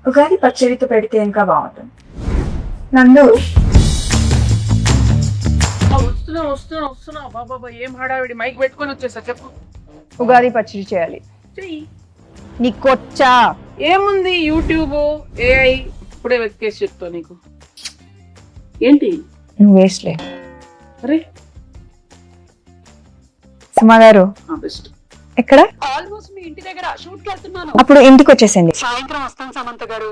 ఉగాది పచ్చడితో పెడితే ఇంకా బాగుంటుంది. నందు వస్తున్నా బాబా ఏం హడావిడి, మైక్ పెట్టుకొని వచ్చేసా. చెప్పు. ఉగాది పచ్చడి చేయాలి. చెయ్యి. నీకొచ్చా? ఏముంది, యూట్యూబ్, ఏఐ ఇప్పుడే వెతికేసి చెప్తా నీకు. ఏంటి నువ్వు వేస్ట్లే. అరే సుమా గారు బెస్ట్. ఎక్కడ? ఆల్మోస్ట్ మీ ఇంటి దగ్గర షూట్ కి వెళ్తున్నాను. అప్పుడు ఇంటికి వచ్చేసింది. సాయంత్రం వస్తాను సమంత గారు.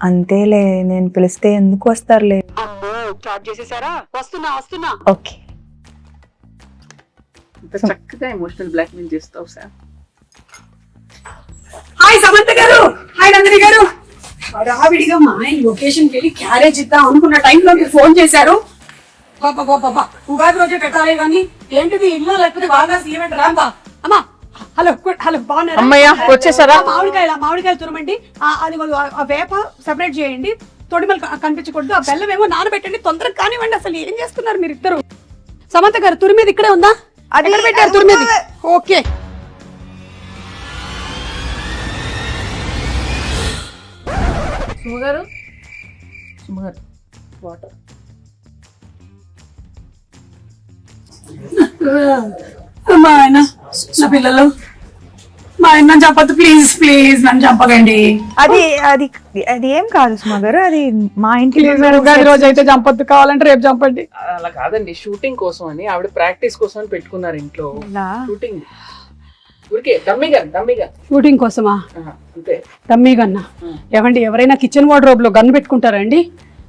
అంతేలే, నేను పిలిస్తే ఎందుకు వస్తారులే. అమ్మో స్టార్ట్ చేసేసారా? వస్తున్నా. ఓకే. ఇంత చక్కగా ఎమోషనల్ బ్లాక్ మెయిల్ చేస్తావు సార్. హాయ్ సమంత గారు, హాయ్ నందిని గారు. రావిడిగా మా ఆయన లొకేషన్ కి వెళ్ళి క్యారేజ్ ఇద్దాం అనుకున్న టైంలో మీరు ఫోన్ చేశారు. బాబా ఉగాది రోజే పెట్టాలి కానీ ఏంటిది ఇల్లు లేకపోతే బాగా సీమెంట్ రాంబా. అమ్మా హలో బాగున్నారా? అమ్మయ్య వచ్చేసారా? మామిడికాయలు తురమండి. అది ఆ వేప సెపరేట్ చేయండి, తొడిమలు కనిపించకూడదు. ఆ బెల్లం ఏమో నానబెట్టండి, తొందరగా కానివ్వండి. అసలు ఏం చేస్తున్నారు మీరు ఇద్దరు? సమంత గారు తురిమేది ఇక్కడే ఉందా? అది పెట్టారు తురిమేది. Okay సుమగారు water. మా ఆయన నా పిల్లలు, మా ఆయన చంపద్దు ప్లీజ్ నన్ను చంపకండి. అది అది అది ఏం కాదు సుమా గారు, అది మా ఇంటి ఉగాది రోజు అయితే చంపద్దు, కావాలంటే రేపు చంపండి. అలా కాదండి, షూటింగ్ కోసం అని ఆవిడ ప్రాక్టీస్ కోసం అని పెట్టుకున్నారు ఇంట్లో. షూటింగ్ ఊరికే దమ్మిగా షూటింగ్ కోసమా? అంతే. తమ్మి గన్నా ఏమండి, ఎవరైనా కిచెన్ వార్డ్రోబ్ లో గన్ను పెట్టుకుంటారా అండి?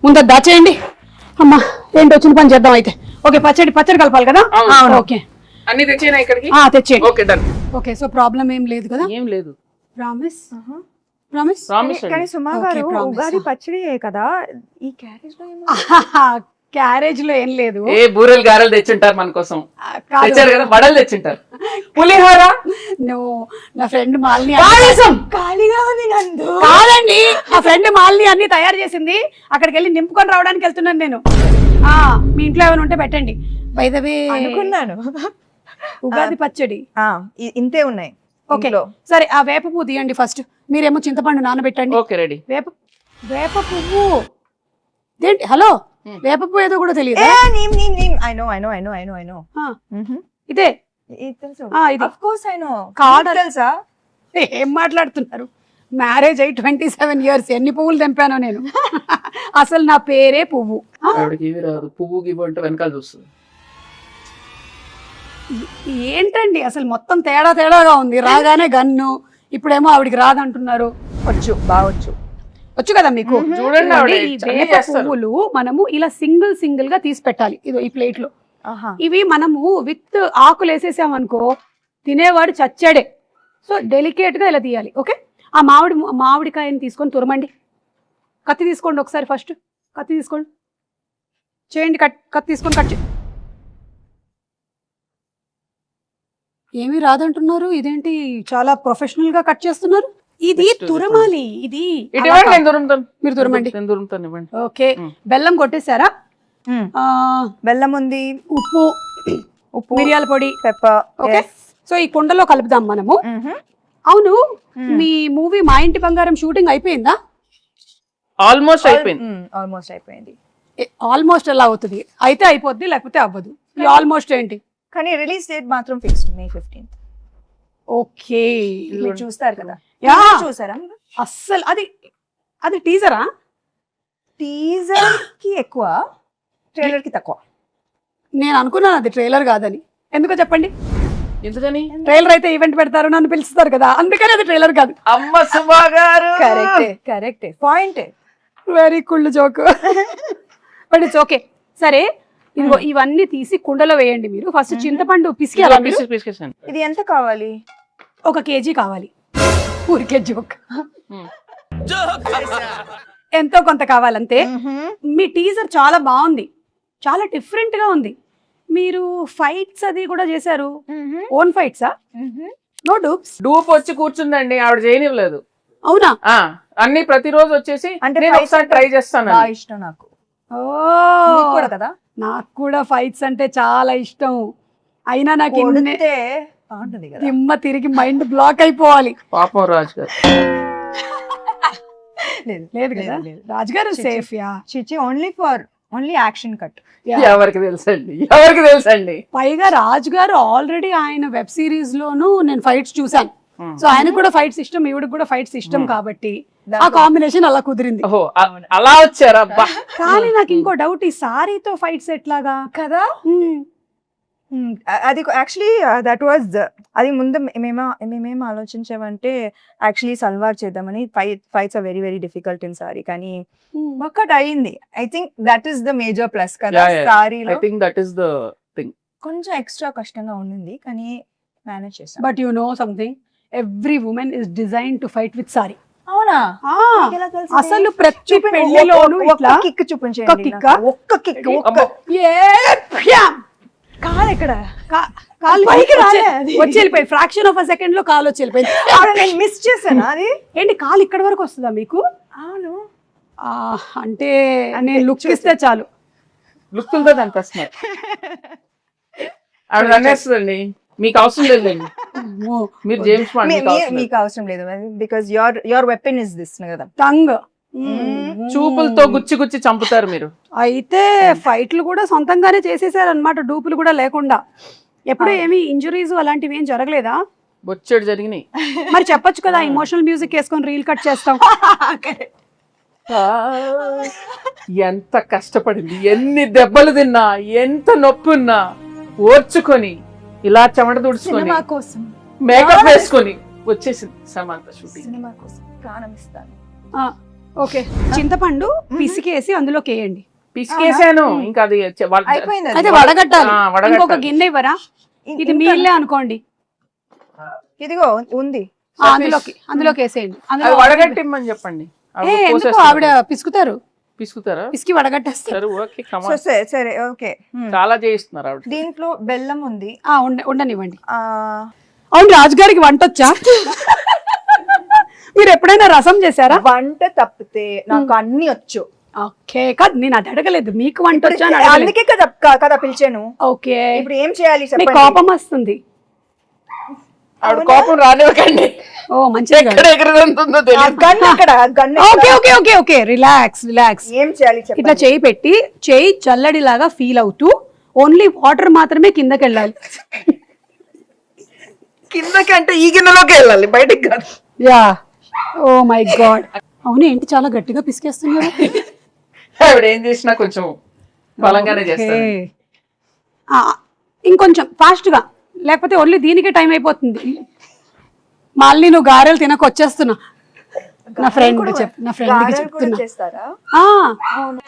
ముందు దాచేయండి. అమ్మా ఏంటి వచ్చిన పని చేద్దాం అయితే. ఓకే పచ్చడి కలపాలి కదా? ఓకే అన్ని తెచ్చేనా ఇక్కడికి? తెచ్చేయండి. Okay done. Okay so problem ఏం లేదు కదా? ఏం లేదు. ప్రామిస్. కానీ సుమా గారు ఉగాది పచ్చడి కదా, ఈ క్యారేజ్ లో క్యారేజ్ లో ఏం లేదు. ఏ బూరెలు గారెలు తెచ్చుంటారు మన కోసం. తెచ్చారు కదా, వడలు తెచ్చుంటారు, పులిహోర. నా ఫ్రెండ్ మాలిని కాదండి, నా ఫ్రెండ్ మాలిని అన్ని తయారు చేసింది. అక్కడికి వెళ్ళి నింపుకొని రావడానికి వెళ్తున్నాను నేను. మీ ఇంట్లో ఏమైనా ఉంటే పెట్టండి. బై ద వే అనుకున్నాను ఉగాది పచ్చడి ఇంతే ఉన్నాయి. ఓకే సరే, ఆ వేప పువ్వు తీయండి ఫస్ట్. మీరేమో చింతపండు నానబెట్టండి. Okay ready. వేప పువ్వు ఏంటి? హలో, వేప పువ్వు ఏదో కూడా తెలియదు. ఇదే తెలుసా? ఏం మాట్లాడుతున్నారు? మ్యారేజ్ అయ్యి 27 years. ఎన్ని పువ్వులు తెంపానో నేను. అసలు నా పేరే పువ్వు. పువ్వు గివ్వు అంటే వెనకాల చూస్తుంది. ఏంటండి అసలు మొత్తం తేడాగా ఉంది. రాగానే గన్ను, ఇప్పుడేమో ఆవిడికి రాదంటున్నారు. వచ్చు కదా మీకు. చూడండి, ఈ వేప పువ్వులు మనము ఇలా సింగిల్ గా తీసి పెట్టాలి. ఇదో ఈ ప్లేట్ లో. ఇవి మనము విత్ ఆకులు వేసేసాం అనుకో, తినేవాడు చచ్చాడే. సో డెలికేట్ గా ఇలా తీయాలి. ఓకే, ఆ మామిడికాయని తీసుకొని తురమండి. కత్తి తీసుకోండి ఒకసారి. ఫస్ట్ కత్తి తీసుకోండి, చేయండి. కత్తి తీసుకొని కట్ చేయండి. ఏమీ రాదంటున్నారు, ఇదేంటి చాలా ప్రొఫెషనల్ గా కట్ చేస్తున్నారు? ఇది తురమాలి. ఇది మీరు తురమండి. ఓకే, బెల్లం కొట్టేశారా? బెల్లం ఉంది, ఉప్పు, మిరియాల పొడి, పెప్పర్. ఓకే, సో ఈ కుండలో కలుపుదాం మనము. అవును, మీ మూవీ మా ఇంటి బంగారం షూటింగ్ అయిపోయిందా? ఆల్మోస్ట్ అయిపోయింది. ఆల్మోస్ట్ ఎలా అవుతుంది? అయితే అయిపోద్ది, లేకపోతే అవ్వదు. ఆల్మోస్ట్ ఏంటి? కానీ రిలీజ్ డేట్ మాత్రం ఫిక్స్డ్ May 15th. ఓకే, మీరు చూస్తారు కదా? చూసారా? అస్సలు అది టీజరా? టీజర్ కి ఎక్కువ, ట్రైలర్ కి తక్కువ. నేను అనుకున్నాను అది ట్రైలర్ కాదని. ఎందుకో చెప్పండి. ఎందుకని? ట్రైలర్ అయితే ఈవెంట్ పెడతారు, నన్ను పిలుస్తారు కదా, అందుకని అది ట్రైలర్ కాదు. అమ్మ సుమా గారు, కరెక్టే point. Very cool joke. But it's okay. సరే, ఇదిగో ఇవన్నీ తీసి కుండలో వేయండి. మీరు ఫస్ట్ చింతపండు పిసికి. ఇది ఎంత కావాలి? 1 kg కావాలి. ఊరికే జోక్. ఎంతో కొంత కావాలంతే. మీ టీజర్ చాలా బాగుంది, చాలా డిఫరెంట్ గా ఉంది. మీరు ఫైట్స్ అది కూడా చేశారు. ఓన్ ఫైట్సా? No dupes? డూప్ వచ్చి కూర్చుందండి, ఆవిడ చేయనివ్వలేదు. అవునా? అన్ని ప్రతిరోజు వచ్చేసి అంటే ఒకసారి ట్రై చేస్తాను. ఇష్టం నాకు. కదా, నాకు కూడా ఫైట్స్ అంటే చాలా ఇష్టం. అయినా నాకు దిమ్మ తిరిగి మైండ్ బ్లాక్ అయిపోవాలి. పాపం రాజు గారు. లేదు కదా రాజుగారు సేఫ్ యా చిచి ఓన్లీ యాక్షన్ కట్. ఎవరికి తెలుసండి. పైగా రాజుగారు ఆల్రెడీ ఆయన వెబ్ సిరీస్ లోను నేను ఫైట్స్ చూసాను. సో ఆయన కూడా ఫైట్స్ ఇష్టం, ఈవిడకి కూడా ఫైట్స్ ఇష్టం కాబట్టి ఆ కాంబినేషన్ అలా కుదిరింది. ఓహో అలా వచ్చారా? కానీ నాకు ఇంకో డౌట్, ఈ సారీతో ఫైట్స్ ఎట్లాగా కదా? అది యాక్చువల్లీ దట్ వాజ్ అది ముందు మేమేం ఆలోచించామంటే యాక్చువల్లీ సల్వార్ చేద్దామని. Fights are very very difficult in sari, కానీ వర్కౌట్ అయ్యింది. I think that is the major plus కదా సారీలో. I think that is the thing. కొంచెం ఎక్స్ట్రా కష్టంగా ఉండింది కానీ మేనేజ్ చేసాం. But you know something, every women is design to fight with sari. అవునా? అసలు ప్రతి పెళ్లిలోనూ ఇట్లా కిక్ చూపించండి. ఒక్క కిక్ కాలు ఎక్కడ? కాలు వచ్చి వెళ్ళిపోయింది. ఫ్రాక్షన్ ఆఫ్ అ సెకండ్ లో కాలు వచ్చి వెళ్ళిపోయింది. నేను మిస్ చేశాను. అది ఏంటి కాలు ఇక్కడ వరకు వస్తుందా మీకు? అవును. అంటే నేను లుక్ ఇస్తే చాలు. లుక్తో అనిపిస్తున్నారు. ఆవిడ అనేస్తుందండి, మీకు అవసరం లేదండి, మీరు జేమ్స్ బాండ్, మీకు అవసరం లేదు. Because your weapon is this కదా, టంగ్. చూపులతో గుచ్చి చంపుతారు మీరు. అయితే ఫైట్లు కూడా సొంతంగానే చేసేసారు అనమాట, డూపులు కూడా లేకుండా. ఎప్పుడు ఏమి ఇంజురీస్ అలాంటివి ఏం జరగలేదా? బొచ్చెడు జరిగినాయి. మరి చెప్పొచ్చు కదా, ఇమోషనల్ మ్యూజిక్ వేసుకొని రీల్ కట్ చేస్తాం. ఎంత కష్టపడింది, ఎన్ని దెబ్బలు తిన్నా, ఎంత నొప్పి ఉన్నా ఓర్చుకొని ఇలా చెమట తుడుచుకొని మేకప్ వేసుకొని వచ్చేసింది సమంత షూటింగ్. సినిమా కోసం ప్రాణం ఇస్తాను. ఓకే, చింతపండు పిసికేసి అందులోకి వేయండి. పిసికేసాను, ఇంకా అది అయితే వడగట్టాలి. ఇంకొక గిన్నె ఇవ్వరా? ఇది మీళ్ళే అనుకోండి. ఇదిగో ఉంది, అందులోకి వేసేయండి. వడగట్టిమ్మని చెప్పండి. ఆవిడ పిసుకుతారా? పిసికి వడగట్టేస్తారు. సరే ఓకే. చాలా చేయిస్తున్నారు ఆవిడ. దీంట్లో బెల్లం ఉంది, ఉండనివ్వండి. అవును, రాజుగారికి వంట వచ్చా? మీరు ఎప్పుడైనా రసం చేశారా? వంట తప్పితే నాకు అన్ని వచ్చు. ఓకే, కాదు నేను అది అడగలేదు, మీకు వంట వచ్చా? అందుకే కదా పిలిచాను. ఓకే, ఇప్పుడు ఏం చేయాలి? కోపం వస్తుంది. ఆవిడ కోపం రానివ్వకండి. ఓ మంచిగా రిలాక్స్. ఏం చేయాలి? ఇట్లా చేయి పెట్టి, చేయి చల్లడిలాగా ఫీల్ అవుతూ ఓన్లీ వాటర్ మాత్రమే కిందకి వెళ్ళాలి. కిందకి అంటే ఈ గిన్నెలోకి వెళ్ళాలి, బయటికి కాదు. Yeah, oh my God. అవును, ఏంటి చాలా గట్టిగా పిసికేస్తున్నారు? ఆవిడ ఏం చేసినా కొంచెం బలంగానే చేస్తారు. ఇంకొంచెం ఫాస్ట్ గా, లేకపోతే ఓన్లీ దీనికే టైం అయిపోతుంది. మళ్ళీ నువ్వు గారెలు తినక వచ్చేస్తున్నా. నా ఫ్రెండ్కి చెప్తున్నా.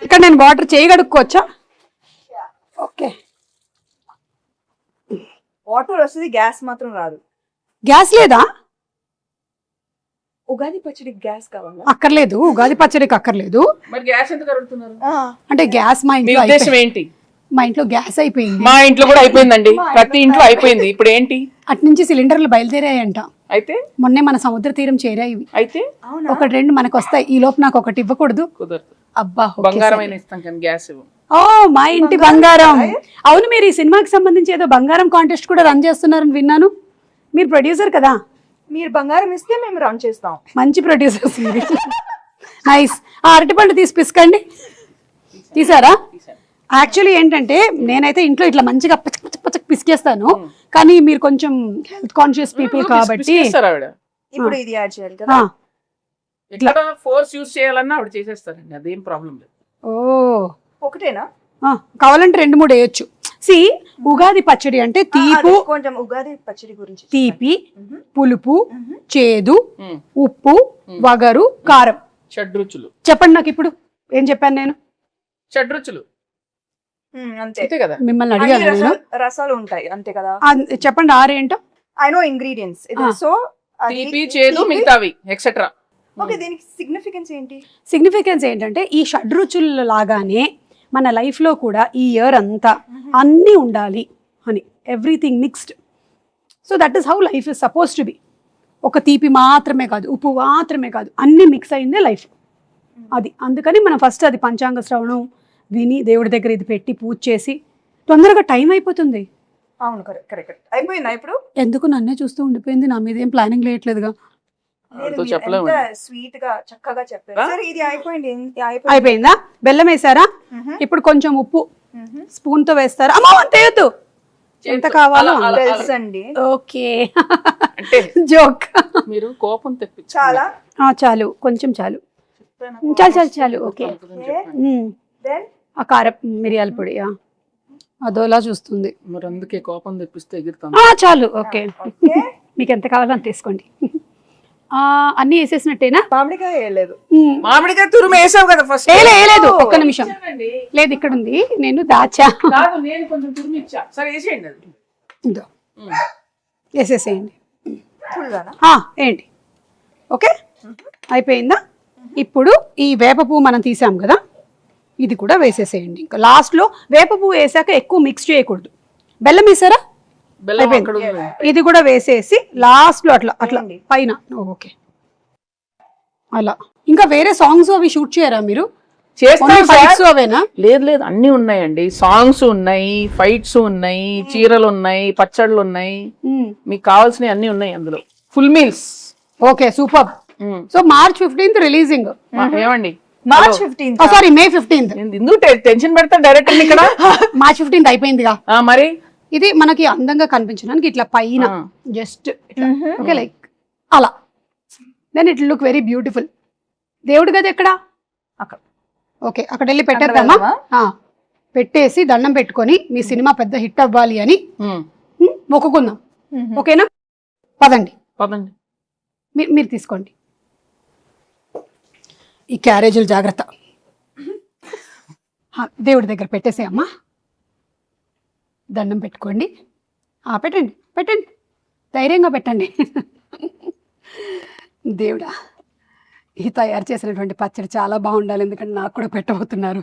ఇక్కడ నేను వాటర్ చేయగడుక్కోవచ్చా? ఓకే, వాటర్ వస్తుంది, గ్యాస్ మాత్రం రాదు. గ్యాస్ లేదా? ఉగాది పచ్చడికి గ్యాస్ కావాలా? అక్కర్లేదు, ఉగాది పచ్చడికి అక్కర్లేదు. మరి గ్యాస్ ఎందుకు అడుగుతున్నారు? అంటే గ్యాస్ మా ఇంట్లో ఏంటి? మా ఇంట్లో గ్యాస్ అయిపోయింది. మా ఇంట్లో కూడా అయిపోయిందండి, ప్రతి ఇంట్లో అయిపోయింది. ఇప్పుడు ఏంటి? అటు నుంచి సిలిండర్లు బయలుదేరాయంట. అయితే మొన్నే మన సముద్ర తీరం చేరాయి. అయితే ఒకటి రెండు మనకు వస్తాయి. ఈ లోపు నాకు ఒకటి ఇవ్వకూడదు? కుదరదు. అబ్బా, బంగారం ఇస్తాం కానీ గ్యాస్ ఇవ్వం. ఓ మా ఇంటి బంగారం. అవును, మీరు ఈ సినిమాకి సంబంధించి ఏదో బంగారం కాంటెస్ట్ కూడా రన్ చేస్తున్నారని విన్నాను. మీరు ప్రొడ్యూసర్ కదా? మీరు బంగారం ఇస్తే మేము రన్ చేస్తాం. మంచి ప్రొడ్యూసర్స్. నైస్. అరటిపండు తీసి పిసకండి. తీసారా? యాక్చువల్లీ ఏంటంటే నేనైతే ఇంట్లో ఇట్లా మంచిగా పచ్చక్ పిసికేస్తాను, కానీ మీరు కొంచెం హెల్త్ కాన్షియస్ పీపుల్ కాబట్టి ఇప్పుడు ఇది యాడ్ చేయాలి కదా. ఇట్లా ఫోర్స్ యూస్ చేయాలన్నా ఆవిడ చేసేస్తారండి, అదేం ప్రాబ్లం లేదు. ఓ ఒకటేనా? కావాలంటే 2-3 వేయొచ్చు. సి ఉగాది పచ్చడి అంటే తీపు, కొంచెం ఉగాది పచ్చడి గురించి తీపి, పులుపు, చేదు, ఉప్పు, వగరు, కారం, షడ్రుచులు. చెప్పండి నాకు ఇప్పుడు. ఏం చెప్పాను నేను? షడ్రుచులు అంతే కదా. మిమ్మల్ని అడిగాను. రసాలు ఉంటాయి అంతే కదా. చెప్పండి 6 ఏంటో. I know ingredients. సో తీపి, చేదు, మిగతావి ఎక్సెట్రా. ఓకే, దీనికి సిగ్నిఫికెన్స్ ఏంటి? సిగ్నిఫికెన్స్ ఏంటంటే ఈ షడ్రుచుల లాగానే మన లైఫ్ లో కూడా ఈ ఇయర్ అంతా అన్నీ ఉండాలి అని, everything mixed. So that is how life is suppose to be. ఒక తీపి మాత్రమే కాదు, ఉప్పు మాత్రమే కాదు, అన్ని మిక్స్ అయిందే లైఫ్. అది అందుకని మనం ఫస్ట్ అది పంచాంగ శ్రవణం విని దేవుడి దగ్గర ఇది పెట్టి పూజ చేసి తొందరగా టైం అయిపోతుంది. అవును, కరెక్ట్. అయిపోయిందా ఇప్పుడు? ఎందుకు నన్నే చూస్తూ ఉండిపోయింది? నా మీద ఏం ప్లానింగ్ లేయట్లేదుగా. వాళ్ళతో చెప్పలేము. స్వీట్ గా చక్కగా చెప్పారు. సరే ఇది అయిపోయింది. అయిపోయిందా? బెల్లం వేసారా? ఇప్పుడు కొంచెం ఉప్పు స్పూన్ తో వేస్తారా? అమ్మా అంత వేయద్దు, ఎంత కావాలో తెలుసండి. ఓకే అంటే జోక్. మీరు కోపం తెప్పించాలి. చాలా చాలు, కొంచెం చాలు, చాలు చాలు చాలు. ఓకే. ఆ కారం మిరియాల పొడి అదోలా చూస్తుంది. మరి అందుకే కోపం తెప్పిస్తే ఎగురుతాం. చాలు. ఓకే, మీకు ఎంత కావాలో అంత తీసుకోండి. అన్ని వేసేసినట్టేనా? మామిడికాయ వేయలేదు. మామిడికాయ తురుము వేసావు కదా ఫస్ట్. లేదు, ఒక్క నిమిషం. లేదు, ఇక్కడ ఉంది, నేను దాచా. నేను కొంచెం తురుము ఇచ్చా. సరే వేసేయండి అది. ఇదో వేసేసేయండి. ఫుల్గానా? ఏంటి? ఓకే, అయిపోయిందా? ఇప్పుడు ఈ వేప పువ్వు మనం తీసాం కదా, ఇది కూడా వేసేసేయండి. ఇంకా లాస్ట్ లో వేప పువ్వు వేసాక ఎక్కువ మిక్స్ చేయకూడదు. బెల్లం వేసారా? ఇది కూడా వేసేసి లాస్ట్ లో అట్లా అట్లా పైన. ఓకే, అలా. ఇంకా వేరే సాంగ్స్ అవి షూట్ చేయరా మీరు? అవేనా? లేదు లేదు, అన్ని ఉన్నాయండి. సాంగ్స్ ఉన్నాయి, ఫైట్స్ ఉన్నాయి, చీరలు ఉన్నాయి, పచ్చళ్ళు ఉన్నాయి, మీకు కావాల్సినవి అన్ని ఉన్నాయి అందులో. Full meals. Okay, super. So March 15th releasing. ఏమండి? March 15th. Sorry, May 15th. ఎందుకు టెన్షన్ పెడతా డైరెక్ట్ ఇక్కడ? March 15th అయిపోయిందిగా. మరి ఇది మనకి అందంగా కనిపించడానికి ఇట్లా పైన జస్ట్ ఓకే, లైక్ అలా. Then it look very beautiful. దేవుడి గది ఎక్కడ? అక్కడ. ఓకే, అక్కడ వెళ్ళి పెట్టేద్దామా? పెట్టేసి దండం పెట్టుకొని మీ సినిమా పెద్ద హిట్ అవ్వాలి అని మొక్కుకుందాం. ఓకేనా? పదండి పదండి. మీరు తీసుకోండి. ఈ క్యారేజీలు జాగ్రత్త. దేవుడి దగ్గర పెట్టేసే అమ్మా. దండం పెట్టుకోండి. పెట్టండి పెట్టండి, ధైర్యంగా పెట్టండి. దేవుడా, ఈ తయారు చేసినటువంటి పచ్చడి చాలా బాగుండాలి, ఎందుకంటే నాకు కూడా పెట్టబోతున్నారు.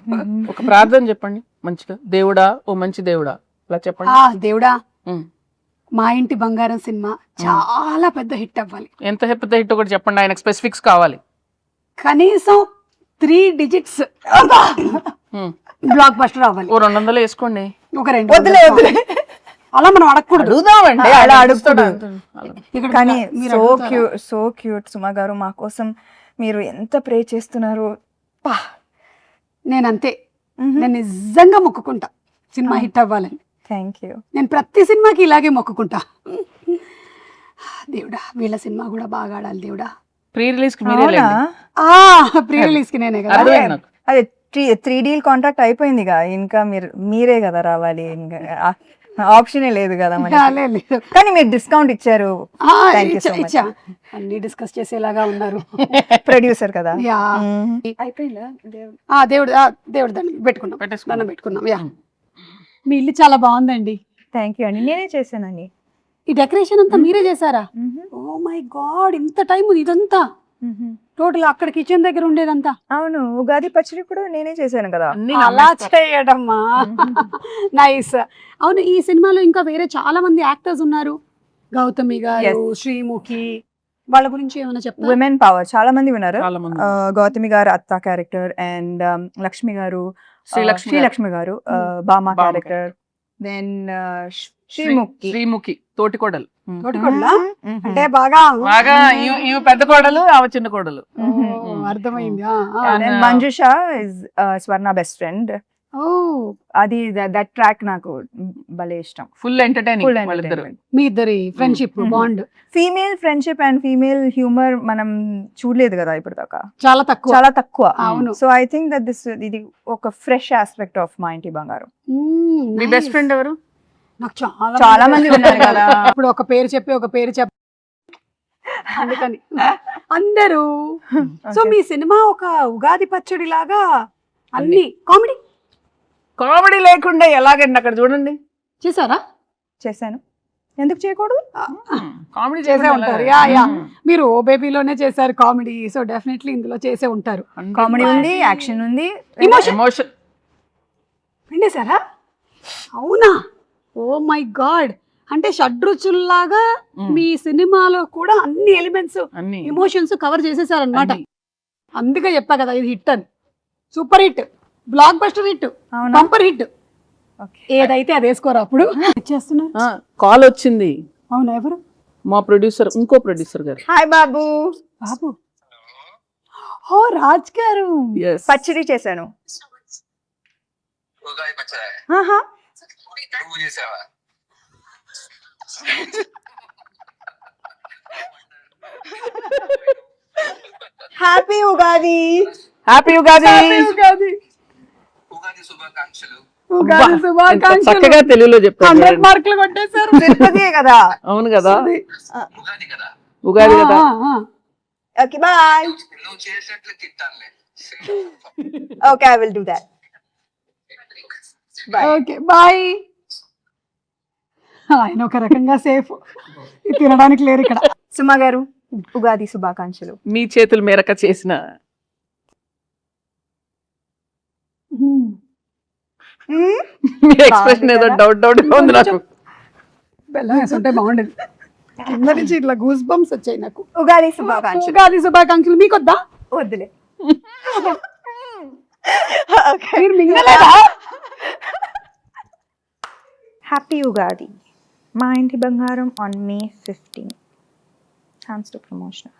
ఒక ప్రార్థన చెప్పండి మంచిగా. దేవుడా, ఓ మంచి దేవుడా, అలా చెప్పండి. దేవుడా, మా ఇంటి బంగారం సినిమా చాలా పెద్ద హిట్ అవ్వాలి. ఎంత పెద్ద హిట్ ఒకటి చెప్పండి, ఆయనకు స్పెసిఫిక్స్ కావాలి. కనీసం 3 digits బ్లాక్ బస్టర్ అవ్వాలి. ఓ 200 వేసుకోండి. ఒక 200 అలా మనం అడగకూడదు. అలా అడుగుతాడు. కానీ సో క్యూట్ సుమా గారు, మా కోసం మీరు ఎంత ప్రే చేస్తున్నారు. నేనంతే, నేను నిజంగా మొక్కుకుంటా సినిమా హిట్ అవ్వాలని. Thank you. నేను ప్రతి సినిమాకి ఇలాగే మొక్కుకుంటా. దేవుడా, వీళ్ళ సినిమా కూడా బాగా ఆడాలి దేవుడా. ప్రీ రిలీజ్ కి మీరే ప్రీ రిలీజ్ కి నేనే కదా. అదే 3D కాంట్రాక్ట్ అయిపోయింది కదా, ఇంకా మీరే కదా రావాలి, ఇంకా ఆప్షనే లేదు కదా. కానీ మీరు డిస్కౌంట్ ఇచ్చారు. అన్ని డిస్కస్ చేసేలాగా ఉన్నారు. ప్రొడ్యూసర్ కదా. అయిపోయిందా? దేవుడు దండం పెట్టుకున్నాం. మీ ఇల్లు చాలా బాగుందండి. థ్యాంక్ యూ అండి, నేనే చేశానండి. ఈ డెకరేషన్ అంతా మీరే చేశారా? ఓ మై గాడ్, ఇంత టైం ఇదంతా టోటల్ అక్కడ కిచెన్ దగ్గర ఉండేదంతా? అవును, ఉగాది పచ్చడి కూడా నేనే చేశాను కదా. అలా చేయడమ్మా, నైస్. అవును, ఈ సినిమాలో ఇంకా వేరే చాలా మంది యాక్టర్స్ ఉన్నారు. గౌతమి గారు, శ్రీముఖి, వాళ్ళ గురించి ఏమైనా చెప్తారా? విమెన్ పవర్ చాలా మంది ఉన్నారు. గౌతమి గారు అత్త క్యారెక్టర్, అండ్ లక్ష్మి గారు, శ్రీలక్ష్మి గారు బామా క్యారెక్టర్, దెన్ శ్రీముఖి తోటికోడలు. అంటే బాగా ఈమె పెద్ద కోడలు, ఆమె చిన్న కోడలు. అర్థమైంది. Manjusha is Swarna best friend. అది దట్ ట్రాక్ నాకు భలే ఇష్టం. Full entertaining. మీ ఇద్దరి friendship bond, female friendship and female humour మనం చూడలేదు కదా ఇప్పుడు దాకా, చాలా తక్కువ. అవును. సో ఐ థింక్ దట్ ఇది ఒక ఫ్రెష్ ఆస్పెక్ట్ ఆఫ్ మా ఇంటి బంగారం. మీ బెస్ట్ ఫ్రెండ్ ఎవరు? నాకు చాలా మంది ఉన్నారు కదా. ఇప్పుడు ఒక పేరు చెప్పి అందుకని అందరూ. సో మీ సినిమా ఒక ఉగాది పచ్చడి లాగా అన్ని కామెడీ లేకుండా ఎలాగండి? అక్కడ చూడండి. చేశారా? చేశాను, ఎందుకు చేయకూడదు? కామెడీ చేసే ఉంటారు. మీరు ఓ బేబీలోనే చేశారు కామెడీ, సో డెఫినెట్లీ ఇందులో చేసే ఉంటారు. కామెడీ ఉంది, యాక్షన్ ఉంది, ఎమోషన్ పిండేశారా? అవునా? ఓ మై గాడ్, అంటే షడ్రుచుల్లాగా మీ సినిమాలో కూడా అన్ని ఎలిమెంట్స్, ఎమోషన్స్ కవర్ చేసేసారనమాట. అందుకే చెప్పా కదా ఇది హిట్ అని. Super hit, block buster hit, bumper hit. ఏదైతే అది వేసుకోరా అప్పుడు. కాల్ వచ్చింది. అవునా? ఎవరు? మా ప్రొడ్యూసర్, ఇంకో ప్రొడ్యూసర్ గారు. హాయ్ బాబు. బాబు ఓ రాజ్ గారు Yes. పచ్చడి చేశాను. ఉగాది పచ్చడి ఆహా. నువ్వు చేసావా? హ్యాపీ ఉగాది. హ్యాపీ ఉగాది. ఉగాది ఉగాది శుభాకాంక్షలు. ఉగాది ఎంత శుభాకాంక్షలు. చక్కగా తెలుగులో చెప్పారు 100 చూడండి. మార్కులు కొట్టేశారు. తిరుపతి కదా. అవును కదా, ఉగాది కదా, ఉగాది కదా. Okay bye. నువ్వు చేసినట్లు తిట్టానులే. Okay I will do that. Bye. Okay bye. ఆయన ఒక రకంగా సేఫ్, తినడానికి లేరు ఇక్కడ. సుమా గారు ఉగాది శుభాకాంక్షలు. మీ చేతుల మేరక చేసిన మీ ఎక్స్ప్రెషన్ ఏదో డౌట్ ఉంది నాకు. బెల్లం వేసుంటే బాగుండేది. కింద నుంచి ఇట్లా గూస్ బంప్స్ వచ్చాయి నాకు. ఉగాది శుభాకాంక్షలు. ఉగాది శుభాకాంక్షలు. మీకు వద్దా? వద్దులే. మీరు మింగలేదా? హ్యాపీ ఉగాది. మా ఇంటి బంగారం on May 15. Thanks to promotion.